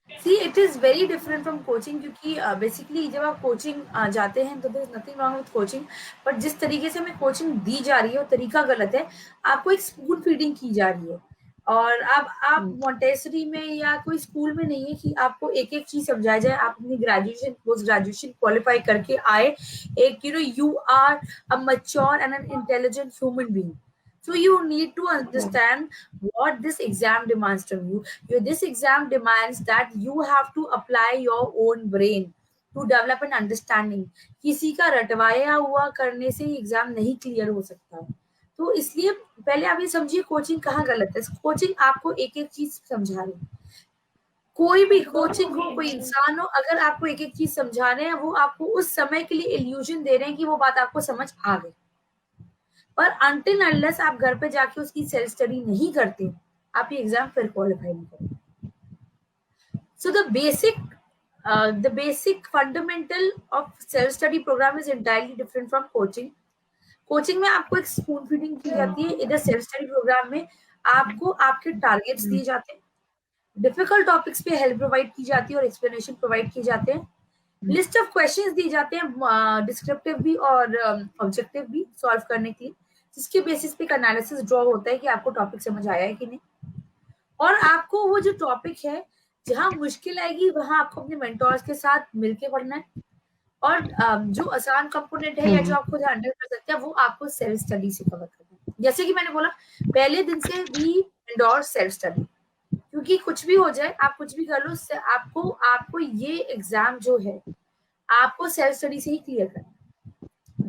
C it is very different from coaching, क्योंकि basically जब आप कोचिंग जाते हैं तो there is nothing wrong with coaching, but जिस तरीके से हमें कोचिंग दी जा रही है वो तरीका गलत है। आपको एक स्पून फीडिंग की जा रही है। और अब आप मॉन्टेसरी में या कोई स्कूल में नहीं है कि आपको एक एक चीज समझाया जाए। आप अपनी ग्रेजुएशन पोस्ट ग्रेजुएशन क्वालिफाई करके आए, एक you are a mature and an intelligent human being, so you need to understand what this exam demands from you. This exam demands that you have to apply your own brain to develop an understanding. किसी का रटवाया हुआ करने से exam नहीं clear हो सकता है। तो इसलिए पहले आप ये समझिए कोचिंग कहाँ गलत है। कोचिंग आपको एक एक चीज समझा रही है। कोई भी कोचिंग हो, कोई इंसान हो, अगर आपको एक एक चीज समझा रहे हैं, वो आपको उस समय के लिए इल्यूजन दे रहे हैं कि वो बात आपको समझ आ गई। पर अनटिल अनलेस आप घर पे जाके उसकी सेल्फ स्टडी नहीं करते, आप ये एग्जाम फिर क्वालिफाई नहीं करेंगे। So the basic fundamental of self study programme is entirely different from coaching. Coaching में आपको एक स्पून फीडिंग की जाती है, इधर सेल्फ स्टडी प्रोग्राम में आपको आपके टारगेट्स दिए जाते हैं, डिफिकल्ट टॉपिक्स पे हेल्प प्रोवाइड की जाती है और एक्सप्लेनेशन प्रोवाइड किए जाते हैं, लिस्ट ऑफ क्वेश्चंस दिए जाते हैं डिस्क्रिप्टिव भी और ऑब्जेक्टिव भी सॉल्व करने के लिए, जिसके बेसिस पे एक एनालिसिस ड्रॉ होता है कि आपको टॉपिक समझ आया है कि नहीं। और आपको वो जो टॉपिक है जहां मुश्किल आएगी वहां आपको अपने मेंटोर्स के साथ मिलके पढ़ना है, और जो आसान कंपोनेंट है या जो आप खुद हैंडल कर सकते हैं वो आपको सेल्फ स्टडी से कवर करना है। जैसे कि मैंने बोला पहले दिन से भी इंडोर सेल्फ स्टडी, क्योंकि कुछ भी हो जाए, आप कुछ भी कर लो, आपको आपको ये एग्जाम जो है आपको सेल्फ स्टडी से ही क्लियर करना है।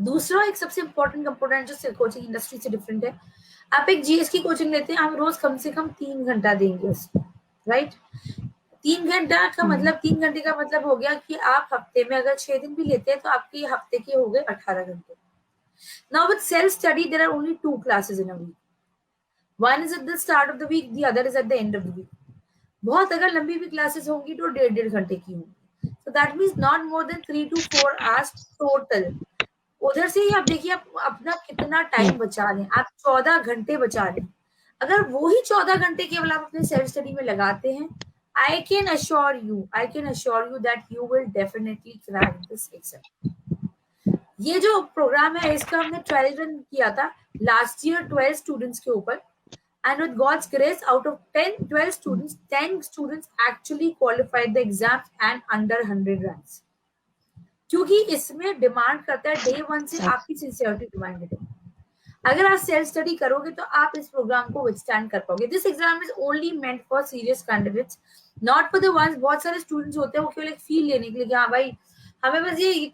दूसरा एक सबसे इंपॉर्टेंट कंपोनेंट जो कोचिंग इंडस्ट्री से डिफरेंट है, आप एक जीएस की कोचिंग लेते हैं, हम रोज कम से कम 3 घंटा देंगे उसमें, राइट। 3 घंटा का मतलब 3 घंटे का मतलब हो गया कि आप हफ्ते में अगर 6 दिन भी लेते हैं तो आपके हफ्ते के हो गए 18 घंटे। Now with self study there are only 2 classes in a week, one is at the start of the week, the other is at the end of the week. बहुत अगर लंबी भी क्लासेस होंगी तो 1.5 घंटे की होंगी, so that means not more than 3 to 4 hours total। उधर से ही आप देखिए आप अपना कितना टाइम बचा रहे हैं, आप 14 घंटे बचा रहे हैं। अगर वो ही 14 घंटे केवल आप अपने सेल्फ स्टडी में लगाते हैं, I can assure you that you will definitely crack this exam. ये जो प्रोग्राम है इसका हमने 12 रन किया था लास्ट ईयर 12 स्टूडेंट्स के ऊपर, and with God's grace, out of 12 students, 10 students actually qualified the exams and under 100 runs। क्योंकि इसमें डिमांड करता है डे 1 से आपकी सिंसियरिटी डिमांडेड है। अगर आप सेल्फ स्टडी करोगे तो आप इस प्रोग्राम को विथस्टैंड कर पाओगे। This exam is only meant for serious candidates, not for the ones. बहुत सारे स्टूडेंट्स होते हैं वो केवल एक फील लेने के लिए, हाँ भाई हमें बस ये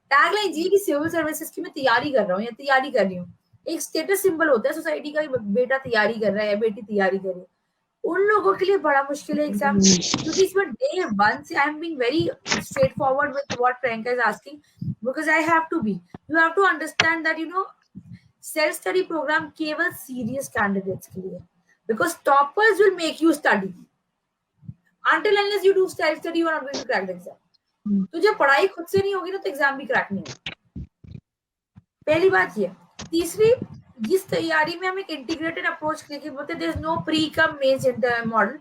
टैगलाइन चाहिए कि सिविल सर्विसेज की मैं तैयारी कर रहा हूँ या तैयारी कर रही हूँ। एक स्टेटस सिंबल होता है सोसाइटी का, बेटा तैयारी कर रहा है या बेटी तैयारी कर रही है। उन लोगों के लिए बड़ा मुश्किल है एग्जाम, क्योंकि इसमें डे 1 से I am being very straightforward with what Priyanka is asking, because I have to be, you have to understand that self study programme केवल सीरियस कैंडिडेट्स के लिए, because toppers will make you study, until unless you do self study you are not going to crack the exam। तो जब पढ़ाई खुद से नहीं होगी ना तो एग्जाम भी क्रैक नहीं होगा, पहली बात ये। तीसरी, जिस तैयारी में हम एक इंटीग्रेटेड अप्रोच लेके बोलते हैं, there is no pre cum mains model,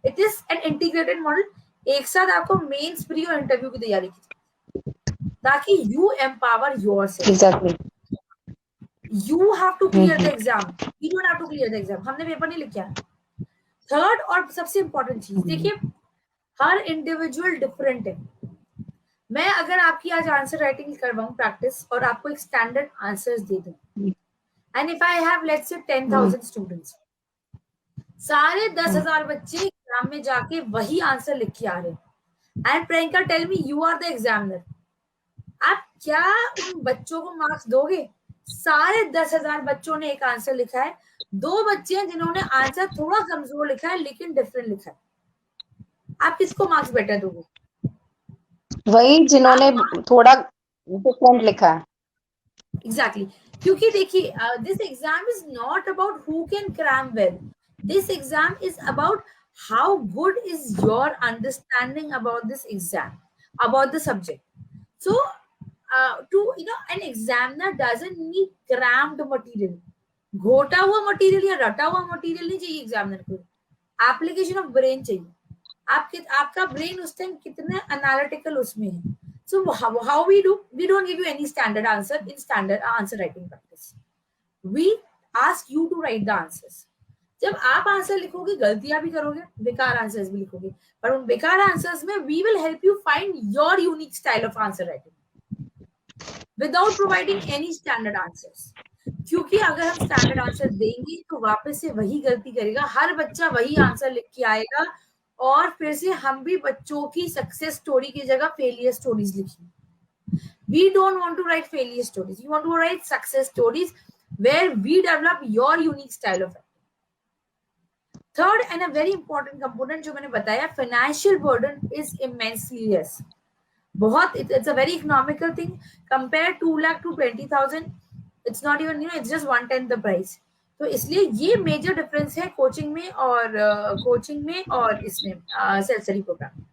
it is an integrated model. एक साथ आपको मेंस प्री और इंटरव्यू की तैयारी की, ताकि you empower yourself. Exactly, you have to clear the exam, you don't have to clear the exam. हमने paper नहीं लिखा। थर्ड और सबसे इंपॉर्टेंट चीज देखिए, हर इंडिविजुअल डिफरेंट है। मैं अगर आपकी आज आंसर राइटिंग करवाऊं प्रैक्टिस और आपको एक स्टैंडर्ड आंसर्स दे दूं, and if I have let's say 10,000 students, सारे 10,000 बच्चे एग्जाम में जाके वही आंसर लिख के आ रहे हैं, and Priyanka tell me you are the examiner, आप क्या उन बच्चों को मार्क्स दोगे? सारे 10,000 बच्चों ने एक आंसर लिखा है, 2 बच्चे हैं जिन्होंने आंसर थोड़ा कमजोर लिखा है लेकिन डिफरेंट लिखा है, आप किसको मार्क्स बेटर दोगे? वही जिन्होंने थोड़ा डिफरेंट लिखा है। एग्जैक्टली, क्योंकि देखिए this exam is not about who can cram well, this exam is about how good is your understanding about this exam, about the subject. So to an examiner doesn't need crammed material, घोटा हुआ material या रटा हुआ material नहीं चाहिए examiner को। Application of brain चाहिए। आपका ब्रेन उस टाइम कितना एनालिटिकल उसमें है। So how we don't give you any standard answer in standard answer writing practice. We ask you to write the answers. जब आप आंसर लिखोगे गलतियां भी करोगे, बेकार आंसर्स भी लिखोगे, पर उन बेकार आंसर्स में we will help you find your unique style of answer writing without providing any standard answers. क्योंकि अगर हम स्टैंडर्ड आंसर देंगे तो वापस से वही गलती करेगा, हर बच्चा वही आंसर लिख के आएगा और फिर से हम भी बच्चों की सक्सेस स्टोरी की जगह फेलियर स्टोरीज लिखेंगे। We don't want to write failure stories. You want to write success stories where we develop your unique style of writing. Third and a very important component जो मैंने बताया, financial burden is immensely less. बहुत it's a very economical thing. Compare 2 lakh to 20,000. It's not even, it's just 1/10 the price. तो इसलिए ये major difference है coaching में और इसमें सेल्फ स्टडी प्रोग्राम।